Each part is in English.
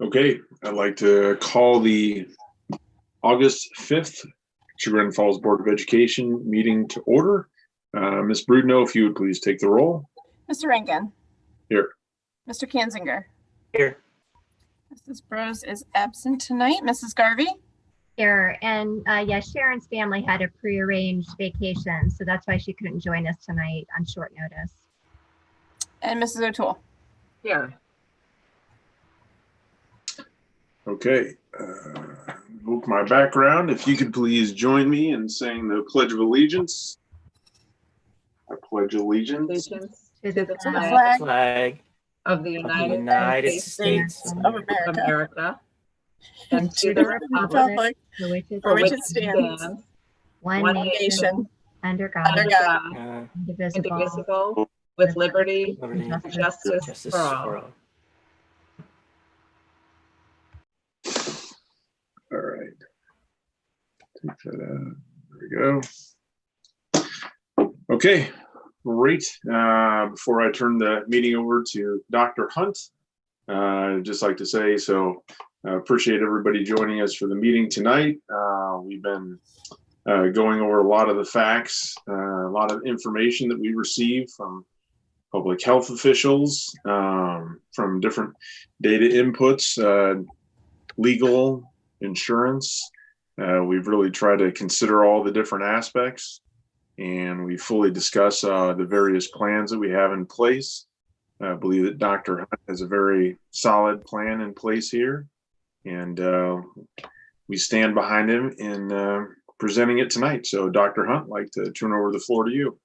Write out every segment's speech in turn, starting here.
Okay, I'd like to call the August 5th Chagrin Falls Board of Education meeting to order. Ms. Brudno, if you would please take the roll. Mr. Rankin. Here. Mr. Kanzinger. Here. Mrs. Brose is absent tonight. Mrs. Garvey. Here. And yes, Sharon's family had a prearranged vacation, so that's why she couldn't join us tonight on short notice. And Mrs. O'Toole. Here. Okay, with my background, if you could please join me in saying the Pledge of Allegiance. I pledge allegiance To To the flag flag of the United States of America and to the republic for which it stands, one one nation, under God, under God, indivisible, indivisible, with liberty and and justice for all. All right. Take that out. There we go. Okay, great. Before I turn the meeting over to Dr. Hunt, I'd just like to say, appreciate everybody joining us for the meeting tonight. We've been going over a lot of the facts, a lot of information that we received from public health officials, from different data inputs, legal, insurance. We've really tried to consider all the different aspects, and we fully discuss the various plans that we have in place. I believe that Dr. Hunt has a very solid plan in place here, and we stand behind him in presenting it tonight. So Dr. Hunt, I'd like to turn over the floor to you.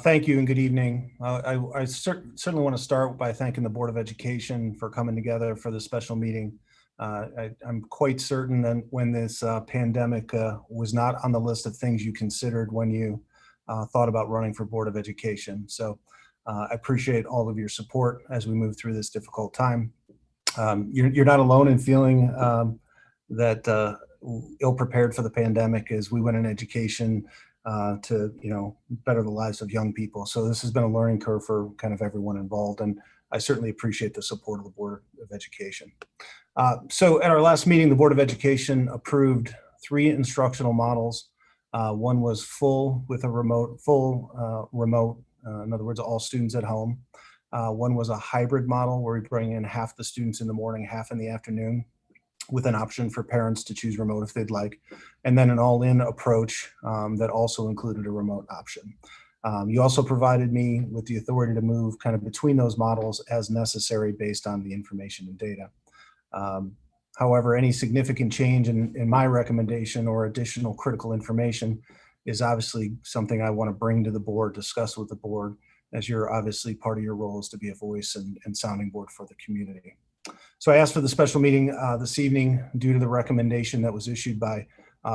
Thank you and good evening. I certainly want to start by thanking the Board of Education for coming together for this special meeting. I'm quite certain that when this pandemic was not on the list of things you considered when you thought about running for Board of Education. So I appreciate all of your support as we move through this difficult time. You're not alone in feeling that ill-prepared for the pandemic as we went in education to better the lives of young people. So this has been a learning curve for kind of everyone involved, and I certainly appreciate the support of the Board of Education. So at our last meeting, the Board of Education approved 3 instructional models. One was full with a remote, in other words, all students at home. One was a hybrid model where we bring in half the students in the morning, half in the afternoon, with an option for parents to choose remote if they'd like, and then an all-in approach that also included a remote option. You also provided me with the authority to move kind of between those models as necessary based on the information and data. However, any significant change in my recommendation or additional critical information is obviously something I want to bring to the board, discuss with the board, as you're obviously part of your role is to be a voice and sounding board for the community. So I asked for the special meeting this evening due to the recommendation that was issued by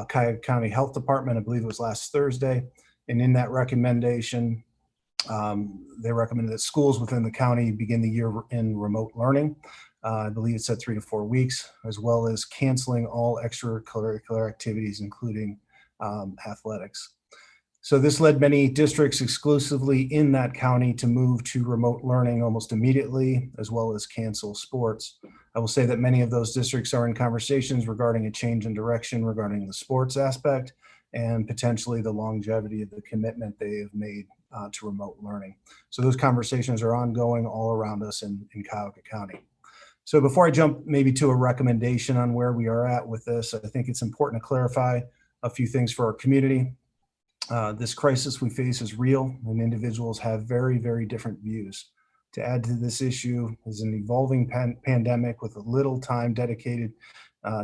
Cuyahoga County Health Department. I believe it was last Thursday. And in that recommendation, they recommended that schools within the county begin the year in remote learning. I believe it said 3 to 4 weeks, as well as canceling all extracurricular activities, including athletics. So this led many districts exclusively in that county to move to remote learning almost immediately, as well as cancel sports. I will say that many of those districts are in conversations regarding a change in direction regarding the sports aspect and potentially the longevity of the commitment they have made to remote learning. So those conversations are ongoing all around us in Cuyahoga County. So before I jump maybe to a recommendation on where we are at with this, I think it's important to clarify a few things for our community. This crisis we face is real, and individuals have very, very different views. To add to this issue is an evolving pandemic with a little time dedicated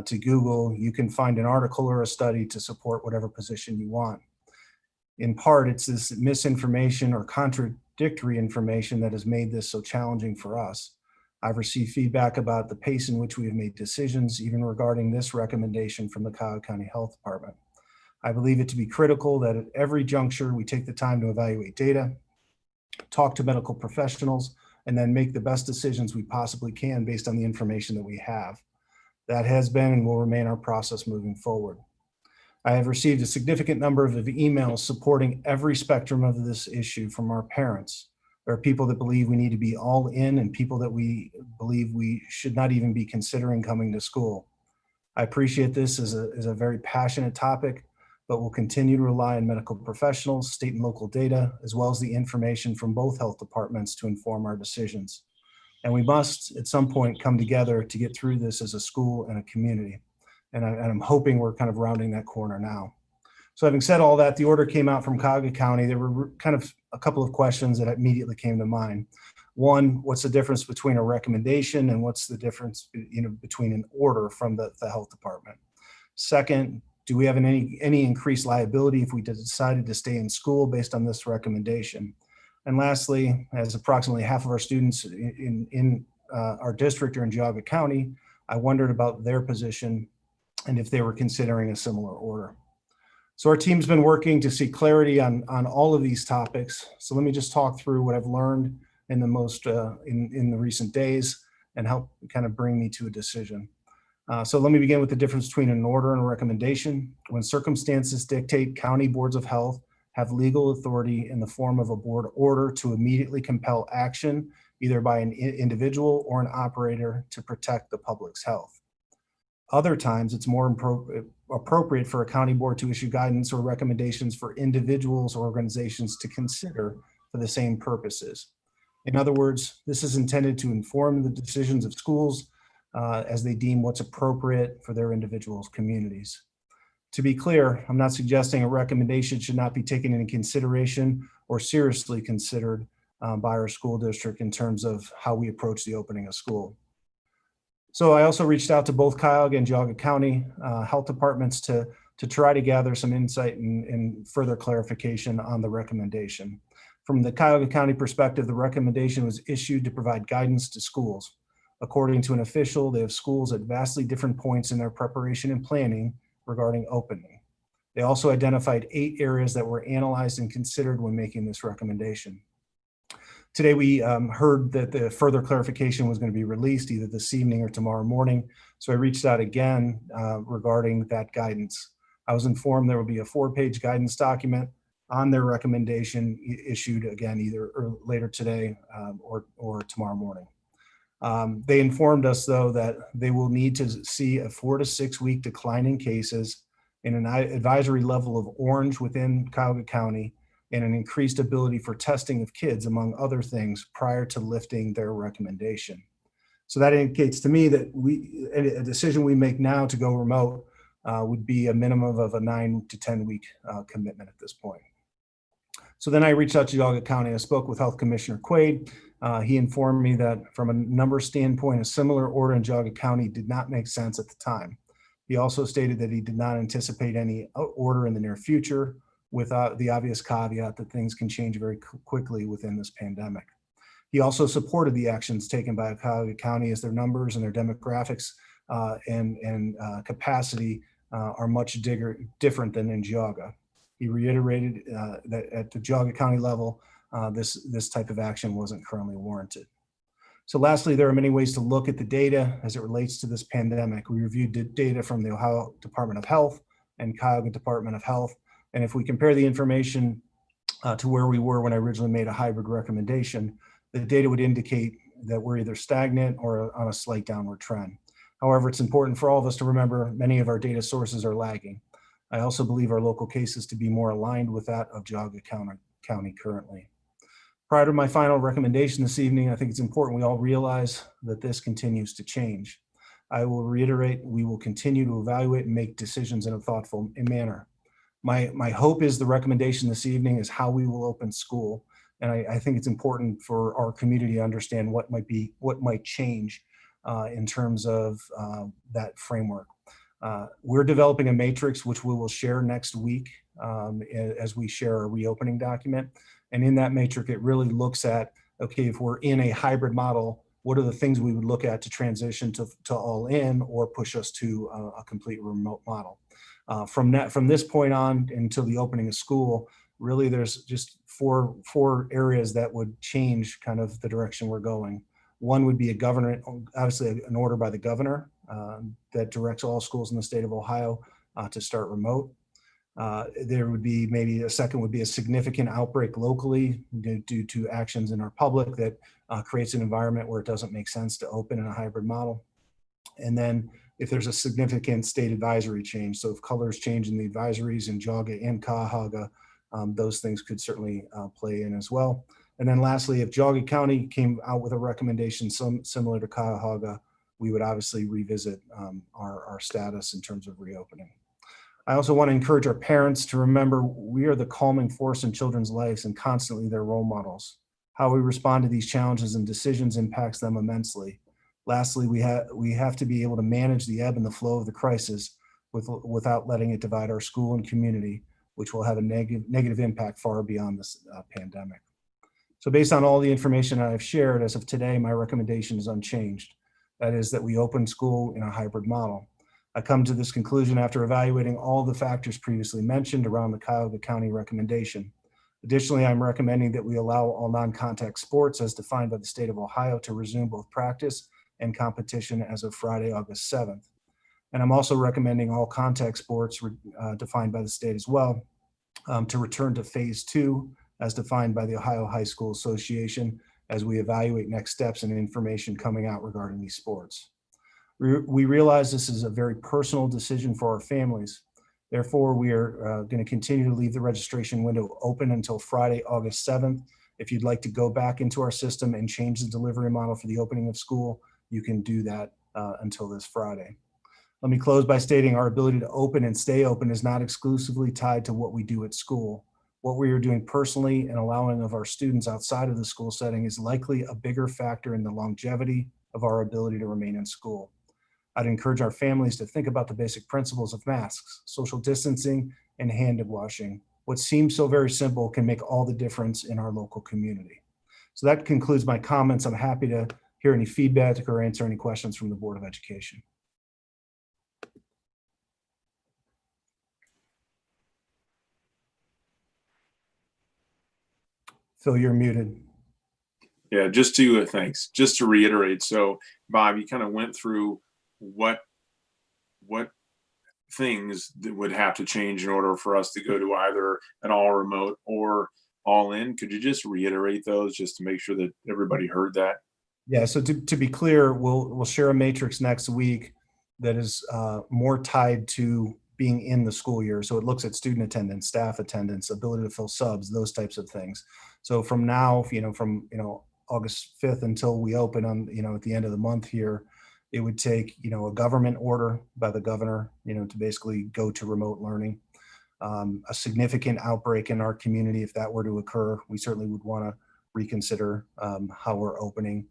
to Google. You can find an article or a study to support whatever position you want. In part, it's this misinformation or contradictory information that has made this so challenging for us. I've received feedback about the pace in which we have made decisions, even regarding this recommendation from the Cuyahoga County Health Department. I believe it to be critical that at every juncture we take the time to evaluate data, talk to medical professionals, and then make the best decisions we possibly can based on the information that we have. That has been and will remain our process moving forward. I have received a significant number of emails supporting every spectrum of this issue from our parents. There are people that believe we need to be all in and people that we believe we should not even be considering coming to school. I appreciate this as a very passionate topic, but will continue to rely on medical professionals, state and local data, as well as the information from both health departments to inform our decisions. And we must, at some point, come together to get through this as a school and a community. And I'm hoping we're kind of rounding that corner now. So having said all that, the order came out from Cuyahoga County. There were kind of a couple of questions that immediately came to mind. One, what's the difference between a recommendation and what's the difference, between an order from the health department? Second, do we have any increased liability if we decided to stay in school based on this recommendation? And lastly, as approximately half of our students in our district are in Geauga County, I wondered about their position and if they were considering a similar order. So our team's been working to seek clarity on all of these topics. So let me just talk through what I've learned in the recent days and help kind of bring me to a decision. So let me begin with the difference between an order and a recommendation. When circumstances dictate, county boards of health have legal authority in the form of a board order to immediately compel action, either by an individual or an operator, to protect the public's health. Other times, it's more appropriate for a county board to issue guidance or recommendations for individuals or organizations to consider for the same purposes. In other words, this is intended to inform the decisions of schools as they deem what's appropriate for their individual communities. To be clear, I'm not suggesting a recommendation should not be taken into consideration or seriously considered by our school district in terms of how we approach the opening of school. So I also reached out to both Cuyahoga and Geauga County health departments to try to gather some insight and further clarification on the recommendation. From the Cuyahoga County perspective, the recommendation was issued to provide guidance to schools. According to an official, they have schools at vastly different points in their preparation and planning regarding opening. They also identified 8 areas that were analyzed and considered when making this recommendation. Today, we heard that the further clarification was going to be released either this evening or tomorrow morning. So I reached out again regarding that guidance. I was informed there will be a 4-page guidance document on their recommendation issued again either later today or tomorrow morning. They informed us, though, that they will need to see a 4 to 6 week decline in cases in an advisory level of orange within Cuyahoga County and an increased ability for testing of kids, among other things, prior to lifting their recommendation. So that indicates to me that a decision we make now to go remote would be a minimum of a 9 to 10 week commitment at this point. So then I reached out to Geauga County. I spoke with Health Commissioner Quaid. He informed me that from a number standpoint, a similar order in Geauga County did not make sense at the time. He also stated that he did not anticipate any order in the near future, with the obvious caveat that things can change very quickly within this pandemic. He also supported the actions taken by Cuyahoga County as their numbers and their demographics and capacity are much different than in Geauga. He reiterated that at the Geauga County level, this type of action wasn't currently warranted. So lastly, there are many ways to look at the data as it relates to this pandemic. We reviewed data from the Ohio Department of Health and Cuyahoga Department of Health. And if we compare the information to where we were when I originally made a hybrid recommendation, the data would indicate that we're either stagnant or on a slight downward trend. However, it's important for all of us to remember many of our data sources are lagging. I also believe our local cases to be more aligned with that of Geauga County currently. Prior to my final recommendation this evening, I think it's important we all realize that this continues to change. I will reiterate, we will continue to evaluate and make decisions in a thoughtful manner. My hope is the recommendation this evening is how we will open school. And I think it's important for our community to understand what might change in terms of that framework. We're developing a matrix which we will share next week as we share our reopening document. And in that matrix, it really looks at, okay, if we're in a hybrid model, what are the things we would look at to transition to all in or push us to a complete remote model. From this point on until the opening of school, really there's just four areas that would change kind of the direction we're going. One would be obviously an order by the governor that directs all schools in the state of Ohio to start remote. There would be maybe a second would be a significant outbreak locally due to actions in our public that creates an environment where it doesn't make sense to open in a hybrid model. And then if there's a significant state advisory change, so if colors change in the advisories in Jaga and Cuyahoga, those things could certainly play in as well. And then lastly, if Jaga County came out with a recommendation similar to Cuyahoga, we would obviously revisit our status in terms of reopening. I also want to encourage our parents to remember we are the calming force in children's lives and constantly their role models. How we respond to these challenges and decisions impacts them immensely. Lastly, we have to be able to manage the ebb and the flow of the crisis without letting it divide our school and community, which will have a negative impact far beyond this pandemic. So based on all the information I've shared, as of today, my recommendation is unchanged. That is that we open school in a hybrid model. I come to this conclusion after evaluating all the factors previously mentioned around the Cuyahoga County recommendation. Additionally, I'm recommending that we allow all non-contact sports as defined by the state of Ohio to resume both practice and competition as of Friday, August 7th. And I'm also recommending all contact sports defined by the state as well to return to phase 2 as defined by the Ohio High School Association as we evaluate next steps and information coming out regarding these sports. We realize this is a very personal decision for our families. Therefore, we are going to continue to leave the registration window open until Friday, August 7th. If you'd like to go back into our system and change the delivery model for the opening of school, you can do that until this Friday. Let me close by stating our ability to open and stay open is not exclusively tied to what we do at school. What we are doing personally and allowing of our students outside of the school setting is likely a bigger factor in the longevity of our ability to remain in school. I'd encourage our families to think about the basic principles of masks, social distancing, and hand washing. What seems so very simple can make all the difference in our local community. So that concludes my comments. I'm happy to hear any feedback or answer any questions from the Board of Education. Phil, you're muted. Yeah, thanks. Just to reiterate, so Bob, you kind of went through what things that would have to change in order for us to go to either an all remote or all in. Could you just reiterate those just to make sure that everybody heard that? Yeah, so to be clear, we'll share a matrix next week that is more tied to being in the school year. So it looks at student attendance, staff attendance, ability to fill subs, those types of things. So from now, from August 5th until we open on, at the end of the month here, it would take, a government order by the governor, to basically go to remote learning. A significant outbreak in our community, if that were to occur, we certainly would want to reconsider how we're opening.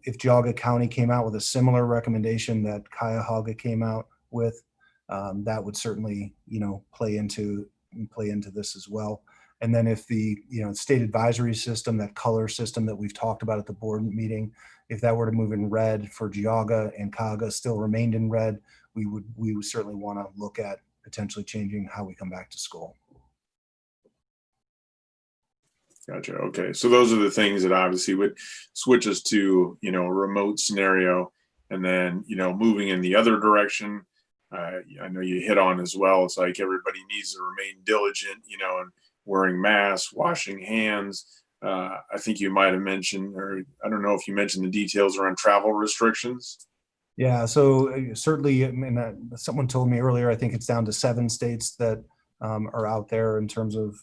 If Jaga County came out with a similar recommendation that Cuyahoga came out with, that would certainly, play into this as well. And then if the state advisory system, that color system that we've talked about at the board meeting, if that were to move in red for Jaga and Cuyahoga still remained in red, we would certainly want to look at potentially changing how we come back to school. Gotcha. Okay. So those are the things that obviously would switch us to, a remote scenario, and then, moving in the other direction. I know you hit on as well. It's like everybody needs to remain diligent, and wearing masks, washing hands. I think you might have mentioned, or I don't know if you mentioned the details around travel restrictions. Yeah, so certainly, someone told me earlier, I think it's down to 7 states that are out there in terms of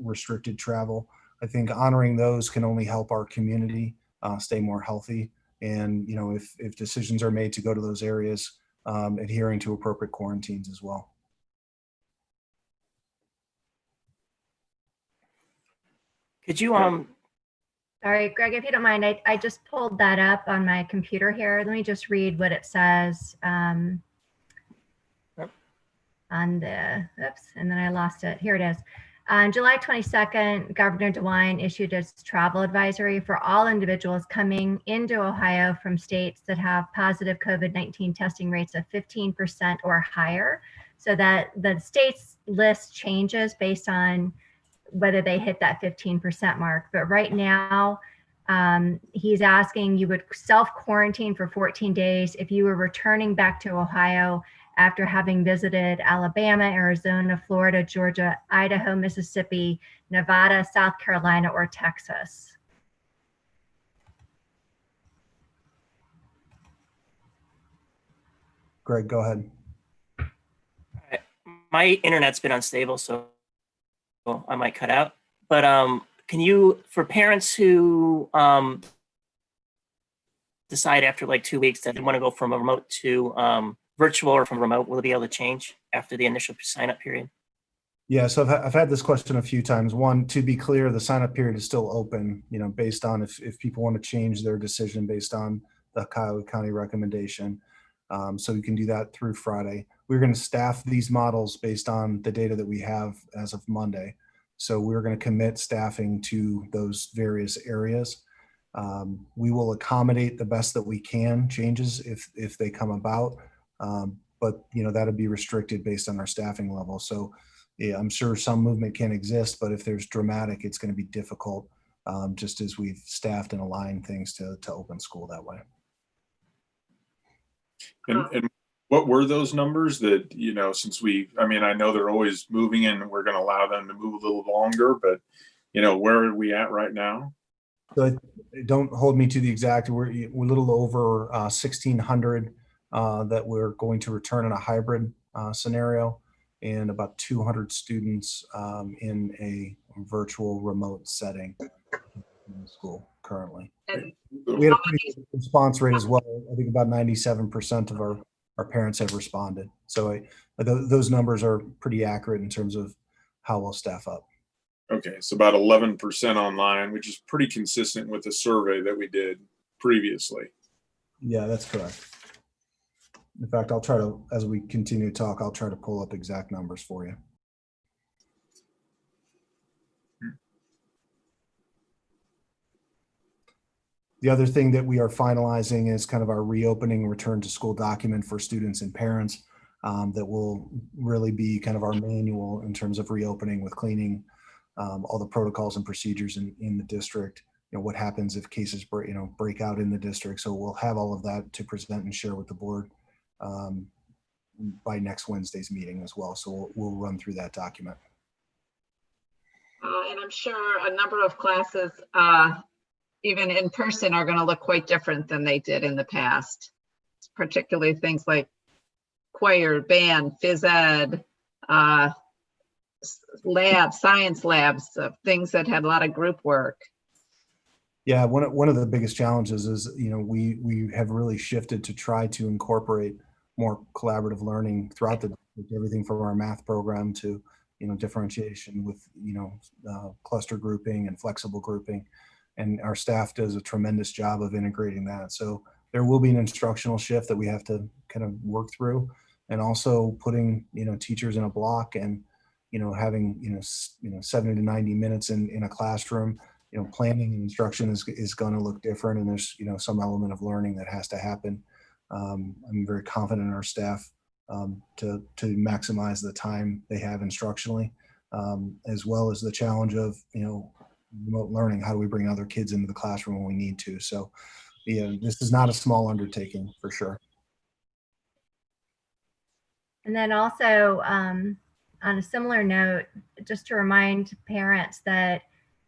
restricted travel. I think honoring those can only help our community stay more healthy. And, if decisions are made to go to those areas, adhering to appropriate quarantines as well. Could you, Sorry, Greg, if you don't mind, I just pulled that up on my computer here. Let me just read what it says on the, oops, and then I lost it. Here it is. On July 22nd, Governor DeWine issued his travel advisory for all individuals coming into Ohio from states that have positive COVID-19 testing rates of 15% or higher, so that the state's list changes based on whether they hit that 15% mark. But right now, he's asking you would self-quarantine for 14 days if you were returning back to Ohio after having visited Alabama, Arizona, Florida, Georgia, Idaho, Mississippi, Nevada, South Carolina, or Texas. Greg, go ahead. My internet's been unstable, so I might cut out. But can you, for parents who decide after like 2 weeks that they want to go from a remote to virtual or from remote, will it be able to change after the initial sign-up period? Yeah, so I've had this question a few times. One, to be clear, the sign-up period is still open, based on if people want to change their decision based on the Cuyahoga County recommendation. So we can do that through Friday. We're going to staff these models based on the data that we have as of Monday. So we're going to commit staffing to those various areas. We will accommodate the best that we can changes if they come about, but that'll be restricted based on our staffing level. So yeah, I'm sure some movement can exist, but if there's dramatic, it's going to be difficult, just as we've staffed and aligned things to open school that way. And what were those numbers that, since I know they're always moving and we're going to allow them to move a little longer, but, where are we at right now? So don't hold me to the exact, we're a little over 1,600 that we're going to return in a hybrid scenario, and about 200 students in a virtual remote setting in the school currently. We had a pretty good response rate as well. I think about 97% of our parents have responded. So those numbers are pretty accurate in terms of how we'll staff up. Okay, so about 11% online, which is pretty consistent with the survey that we did previously. Yeah, that's correct. In fact, I'll try to, as we continue to talk, I'll try to pull up exact numbers for you. The other thing that we are finalizing is kind of our reopening return to school document for students and parents that will really be kind of our manual in terms of reopening with cleaning, all the protocols and procedures in the district, what happens if cases break out in the district. So we'll have all of that to present and share with the board by next Wednesday's meeting as well. So we'll run through that document. And I'm sure a number of classes, even in person, are going to look quite different than they did in the past, particularly things like choir, band, phys ed, labs, science labs, things that had a lot of group work. Yeah, one of the biggest challenges is, we have really shifted to try to incorporate more collaborative learning throughout the district, everything from our math program to, differentiation with, cluster grouping and flexible grouping. And our staff does a tremendous job of integrating that. So there will be an instructional shift that we have to kind of work through, and also putting, teachers in a block and, having, 70 to 90 minutes in a classroom. Planning and instruction is going to look different, and there's, some element of learning that has to happen. I'm very confident in our staff to maximize the time they have instructionally, as well as the challenge of, remote learning. How do we bring other kids into the classroom when we need to? So, this is not a small undertaking for sure. And then also, on a similar note, just to remind parents that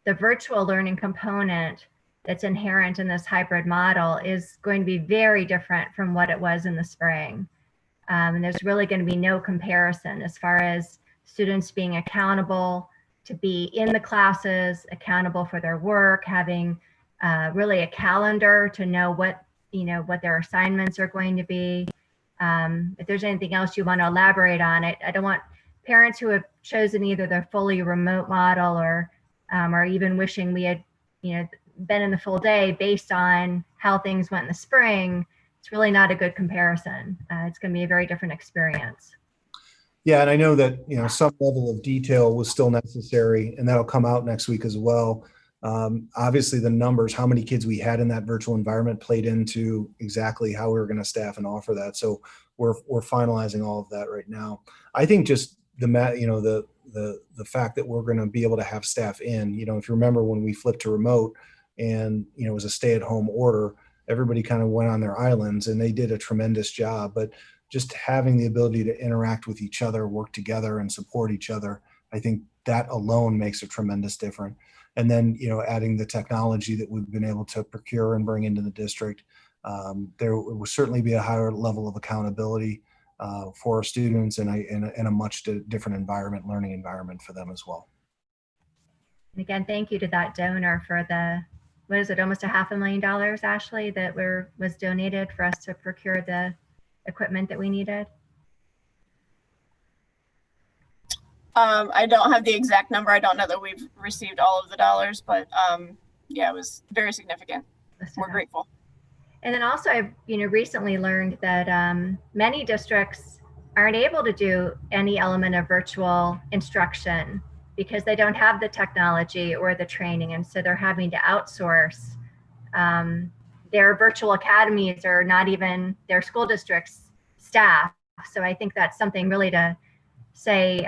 the virtual learning component that's inherent in this hybrid model is going to be very different from what it was in the spring. And there's really going to be no comparison as far as students being accountable to be in the classes, accountable for their work, having really a calendar to know what their assignments are going to be. If there's anything else you want to elaborate on it, I don't want parents who have chosen either the fully remote model or even wishing we had, been in the full day based on how things went in the spring. It's really not a good comparison. It's going to be a very different experience. Yeah, and I know that, some level of detail was still necessary, and that'll come out next week as well. Obviously, the numbers, how many kids we had in that virtual environment, played into exactly how we were going to staff and offer that. So we're finalizing all of that right now. I think just the fact that we're going to be able to have staff in, if you remember when we flipped to remote and, it was a stay-at-home order, everybody kind of went on their islands and they did a tremendous job. But just having the ability to interact with each other, work together and support each other, I think that alone makes a tremendous difference. And then, adding the technology that we've been able to procure and bring into the district, there will certainly be a higher level of accountability for our students and a much different environment, learning environment for them as well. And again, thank you to that donor for the, what is it, almost $500,000, Ashley, that was donated for us to procure the equipment that we needed. I don't have the exact number. I don't know that we've received all of the dollars, but yeah, it was very significant. We're grateful. And then also, I've recently learned that many districts aren't able to do any element of virtual instruction because they don't have the technology or the training, and so they're having to outsource. Their virtual academies are not even their school district's staff. So I think that's something really to say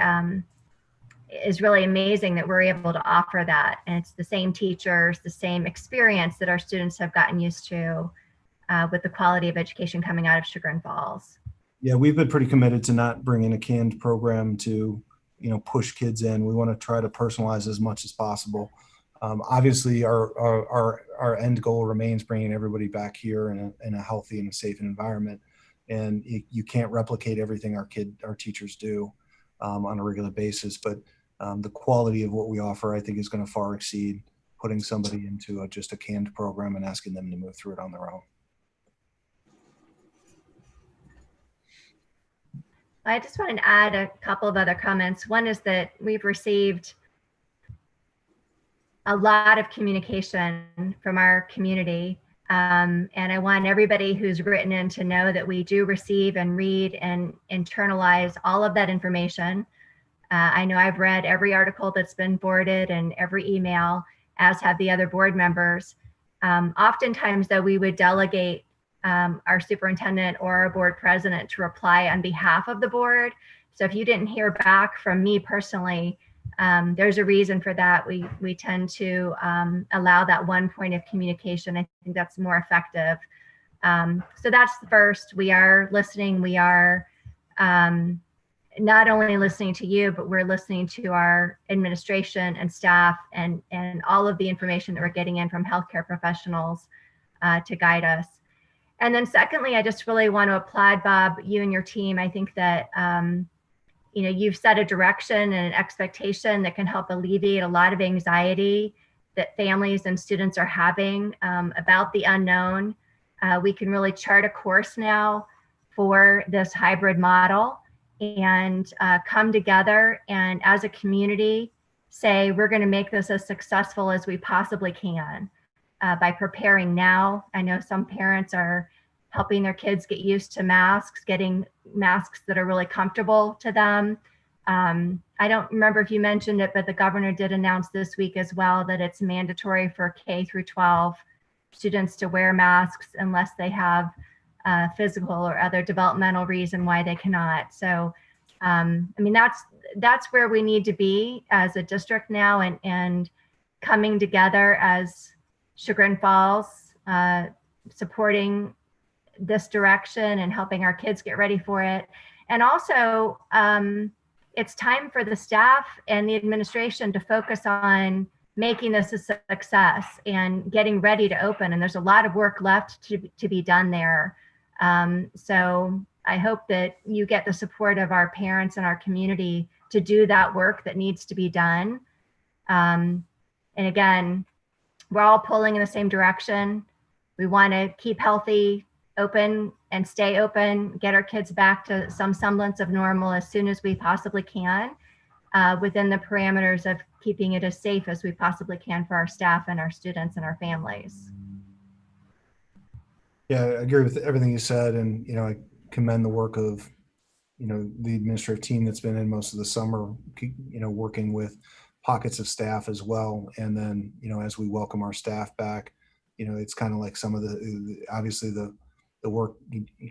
is really amazing that we're able to offer that. And it's the same teachers, the same experience that our students have gotten used to with the quality of education coming out of Chagrin Falls. Yeah, we've been pretty committed to not bringing a canned program to, push kids in. We want to try to personalize as much as possible. Obviously, our end goal remains bringing everybody back here in a healthy and a safe environment. And you can't replicate everything our teachers do on a regular basis, but the quality of what we offer, I think, is going to far exceed putting somebody into just a canned program and asking them to move through it on their own. I just want to add a couple of other comments. One is that we've received a lot of communication from our community. And I want everybody who's written in to know that we do receive and read and internalize all of that information. I know I've read every article that's been forwarded and every email, as have the other board members. Oftentimes, though, we would delegate our superintendent or our board president to reply on behalf of the board. So if you didn't hear back from me personally, there's a reason for that. We tend to allow that one point of communication. I think that's more effective. So that's the first. We are listening. We are not only listening to you, but we're listening to our administration and staff and all of the information that we're getting in from healthcare professionals to guide us. And then secondly, I just really want to applaud, Bob, you and your team. I think that you've set a direction and an expectation that can help alleviate a lot of anxiety that families and students are having about the unknown. We can really chart a course now for this hybrid model and come together and as a community say, we're going to make this as successful as we possibly can by preparing now. I know some parents are helping their kids get used to masks, getting masks that are really comfortable to them. I don't remember if you mentioned it, but the governor did announce this week as well that it's mandatory for K through 12 students to wear masks unless they have a physical or other developmental reason why they cannot. So, I mean, that's where we need to be as a district now, and coming together as Chagrin Falls, supporting this direction and helping our kids get ready for it. And also, it's time for the staff and the administration to focus on making this a success and getting ready to open. And there's a lot of work left to be done there. So I hope that you get the support of our parents and our community to do that work that needs to be done. And again, we're all pulling in the same direction. We want to keep healthy, open, and stay open, get our kids back to some semblance of normal as soon as we possibly can, within the parameters of keeping it as safe as we possibly can for our staff and our students and our families. Yeah, I agree with everything you said. And, I commend the work of, the administrative team that's been in most of the summer, working with pockets of staff as well. And then, as we welcome our staff back, it's kind of like some of obviously the work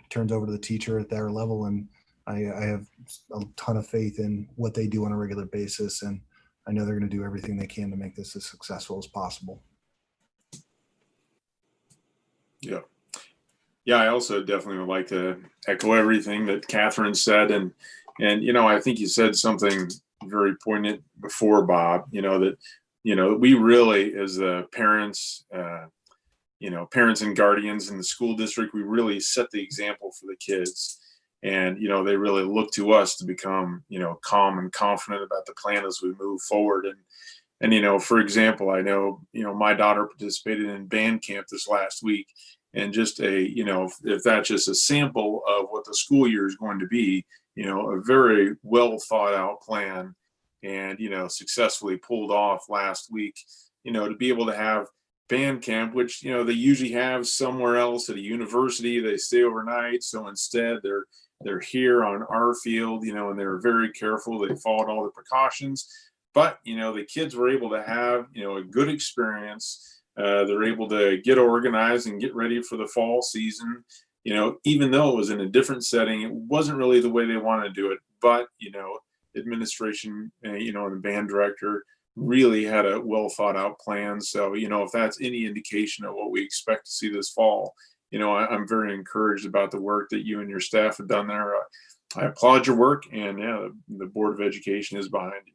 turns over to the teacher at their level. And I have a ton of faith in what they do on a regular basis. And I know they're going to do everything they can to make this as successful as possible. Yeah. Yeah, I also definitely would like to echo everything that Catherine said. And, I think you said something very poignant before, Bob, that, we really, as the parents, parents and guardians in the school district, we really set the example for the kids. And, they really look to us to become, calm and confident about the plan as we move forward. And, for example, I know, my daughter participated in band camp this last week. And just if that's just a sample of what the school year is going to be, a very well thought out plan and, successfully pulled off last week, to be able to have band camp, which, they usually have somewhere else at a university, they stay overnight. So instead they're here on our field, and they're very careful. They followed all the precautions, but, the kids were able to have, a good experience. They're able to get organized and get ready for the fall season, even though it was in a different setting. It wasn't really the way they wanted to do it, but, administration, and the band director really had a well thought out plan. So, if that's any indication of what we expect to see this fall, I'm very encouraged about the work that you and your staff have done there. I applaud your work, and yeah, the Board of Education is behind you.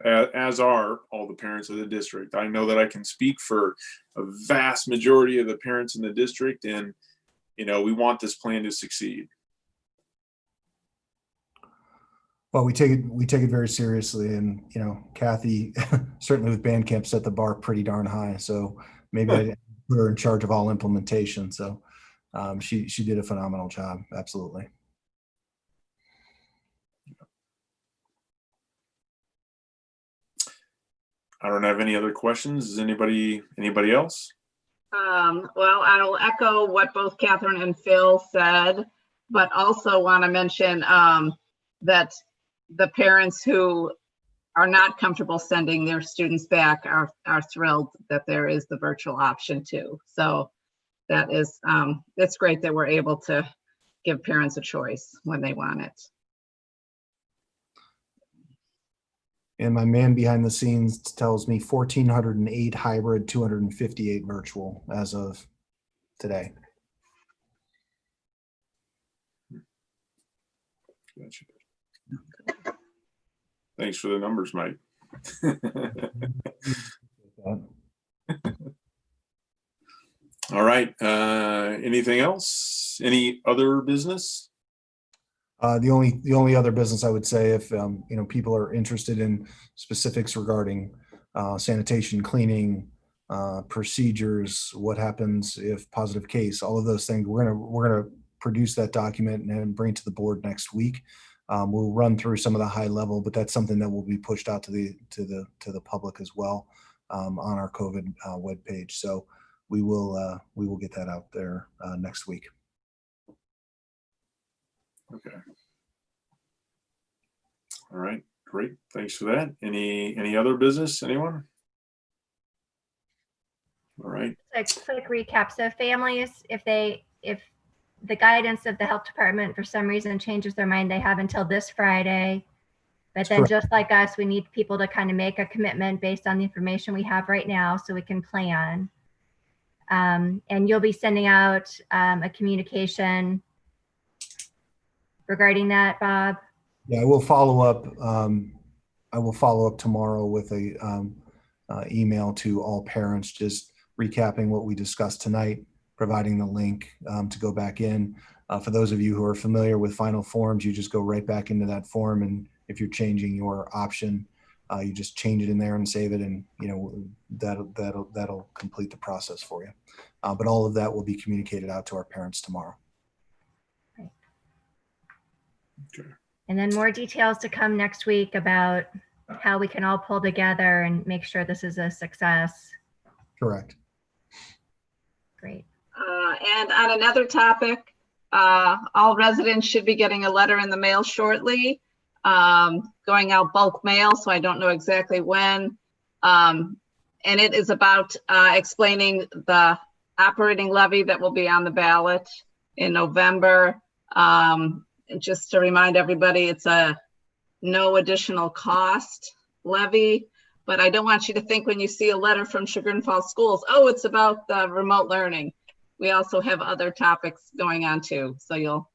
As are all the parents of the district. I know that I can speak for a vast majority of the parents in the district, and we want this plan to succeed. Well, we take it very seriously, and Kathy certainly with band camp set the bar pretty darn high. So maybe I put her in charge of all implementation. So she did a phenomenal job. Absolutely. I don't have any other questions. Does anybody else? Well, I'll echo what both Catherine and Phil said, but also want to mention that the parents who are not comfortable sending their students back are thrilled that there is the virtual option too. So that is, it's great that we're able to give parents a choice when they want it. And my man behind the scenes tells me 1,408 hybrid, 258 virtual as of today. Gotcha. Thanks for the numbers, Mike. All right. Anything else? Any other business? The only other business I would say, if people are interested in specifics regarding sanitation, cleaning, procedures, what happens if positive case, all of those things, we're gonna produce that document and bring it to the board next week. We'll run through some of the high level, but that's something that will be pushed out to the public as well on our COVID webpage. So we will get that out there next week. Okay. All right, great. Thanks for that. Any other business, anyone? All right. A quick recap. So families, if the guidance of the health department for some reason changes their mind, they have until this Friday. But then just like us, we need people to kind of make a commitment based on the information we have right now so we can plan. And you'll be sending out a communication regarding that, Bob? Yeah, I will follow up. I will follow up tomorrow with a email to all parents, just recapping what we discussed tonight, providing the link to go back in. For those of you who are familiar with final forms, you just go right back into that form, and if you're changing your option, you just change it in there and save it, and that'll complete the process for you. But all of that will be communicated out to our parents tomorrow. Okay. And then more details to come next week about how we can all pull together and make sure this is a success. Correct. Great. And on another topic, all residents should be getting a letter in the mail shortly, going out bulk mail, so I don't know exactly when. And it is about explaining the operating levy that will be on the ballot in November. Just to remind everybody, it's a no additional cost levy, but I don't want you to think when you see a letter from Chagrin Falls Schools, oh, it's about the remote learning. we also have other topics going on too. So you'll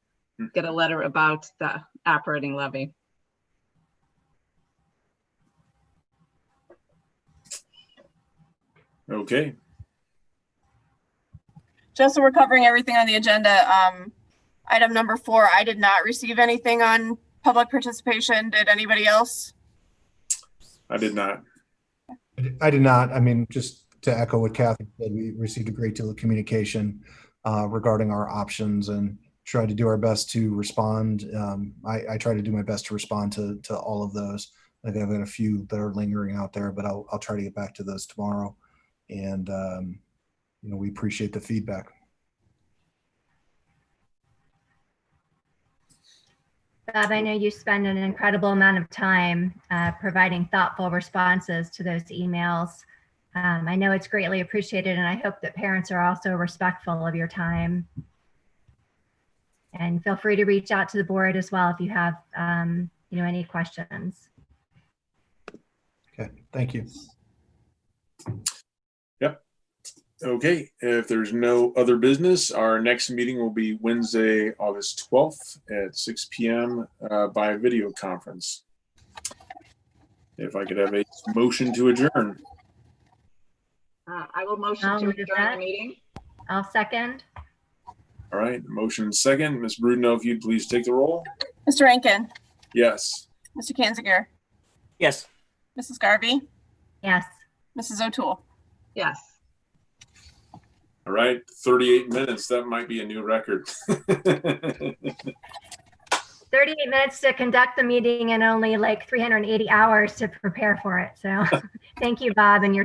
get a letter about the operating levy. Okay. Just so we're covering everything on the agenda, item number 4, I did not receive anything on public participation. Did anybody else? I did not. I did not. I mean, just to echo what Kathy said, we received a great deal of communication regarding our options and tried to do our best to respond. I try to do my best to respond to all of those. I think I've got a few that are lingering out there, but I'll try to get back to those tomorrow. And, you know, we appreciate the feedback. Bob, I know you spend an incredible amount of time providing thoughtful responses to those emails. I know it's greatly appreciated, and I hope that parents are also respectful of your time. And feel free to reach out to the board as well if you have, you know, any questions. Okay, thank you. Yep. Okay, if there's no other business, our next meeting will be Wednesday, August 12th at 6 p.m. By video conference. If I could have a motion to adjourn. I will motion I'll to move adjourn that. the meeting. I'll second. All right, motion second. Ms. Brudenell, if you'd please take the roll. Mr. Rankin, Yes. Mr. Kanziger, Yes. Mrs. Garvey, Yes. Mrs. O'Toole. Yes. All right, 38 minutes. That might be a new record. 38 minutes to conduct the meeting and only like 380 hours to prepare for it. So thank you, Bob, and your team.